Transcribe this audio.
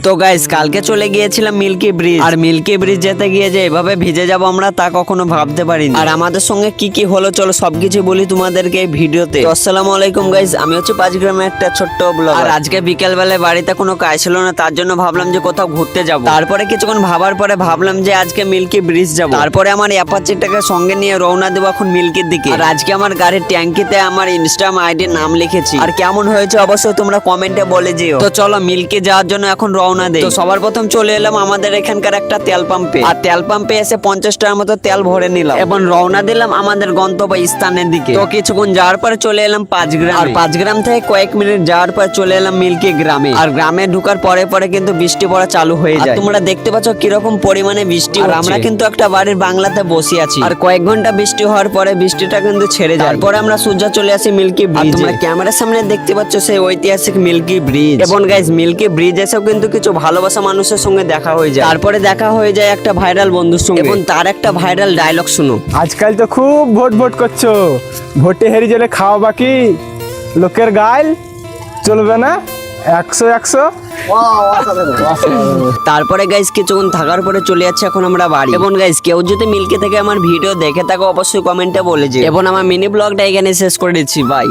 তো গাইস কালকে চলে গিয়েছিলাম মিল্কি ব্রিজ, আর মিল্কি ব্রিজ যেতে গিয়ে যে এভাবে ভিজে যাব আমরা তা কখনো ভাবতে পারিনি। আর আমাদের সঙ্গে কি কি হলো চলো সবকিছু বলি তোমাদেরকে এই ভিডিওতে। তো আসসালামু আলাইকুম গাইস, আমি হচ্ছে পাঁচগ্রামের একটা ছোট্ট ব্লগ। আর আজকে বিকেল বেলায় বাড়িতে কোনো কাজ ছিল না, তার জন্য ভাবলাম যে কোথাও ঘুরতে যাব। তারপরে কিছুক্ষণ ভাবার পরে ভাবলাম যে আজকে মিল্কি ব্রিজ যাব। তারপরে আমার অ্যাপাচিটাকে সঙ্গে নিয়ে রওনা দেবো এখন মিল্কির দিকে। আর আজকে আমার গাড়ির ট্যাঙ্কিতে আমার ইনস্টাগ্রাম আইডির নাম লিখেছি, আর কেমন হয়েছে অবশ্যই তোমরা কমেন্টে বলে যেও। তো চলো মিল্কি যাওয়ার জন্য এখন রওনা দেই। তো সবার প্রথম চলে এলাম আমাদের এখানকার একটা তেল পাম্পে, আর তেল পাম্পে এসে 50 টাকার মতো তেল ভরে নিলাম এবং রওনা দিলাম আমাদের গন্তব্য স্থানের দিকে। তো কিছুক্ষণ যাওয়ার পরে চলে এলাম পাঁচগ্রাম, আর পাঁচগ্রাম থেকে কয়েক মিনিট যাওয়ার পর চলে এলাম মিল্কি গ্রামে। আর গ্রামে ঢুকার পরে পরে কিন্তু বৃষ্টি পড়া চালু হয়ে যায়। তোমরা দেখতে পাচ্ছ কিরকম পরিমাণে বৃষ্টি, আর আমরা কিন্তু একটা বাড়ির বাংলাতে বসে আছি। আর কয়েক ঘন্টা বৃষ্টি হওয়ার পরে বৃষ্টিটা কিন্তু ছেড়ে যায়। তারপরে আমরা সোজা চলে আসি মিল্কি ব্রিজ। তোমরা ক্যামেরার সামনে দেখতে পাচ্ছ সেই ঐতিহাসিক মিল্কি ব্রিজ। এবং গাইস মিল্কি ব্রিজ এসেও কিন্তু কিছু ভালোবাসা মানুষের সঙ্গে দেখা হয়ে যায়। তারপরে দেখা হয়ে যায় একটা ভাইরাল বন্ধুর সঙ্গে, এবং তার একটা ভাইরাল ডায়লগ শুনো। আজকাল তো খুব ভোট ভোট করছো, ভোটে হেরে গেলে খাওয়া বাকি, লোকের গাল চলবে না, 100 তারপরে গাইস কিছুক্ষণ থাকার পরে চলে যাচ্ছে এখন আমরা বাড়ি। এবং গাইস কেউ যদি মিল্কি থেকে আমার ভিডিও দেখে থাকো অবশ্যই কমেন্টে বলে যে। এবং আমার মিনি ব্লগটা এখানে শেষ করে দিচ্ছি, বাই।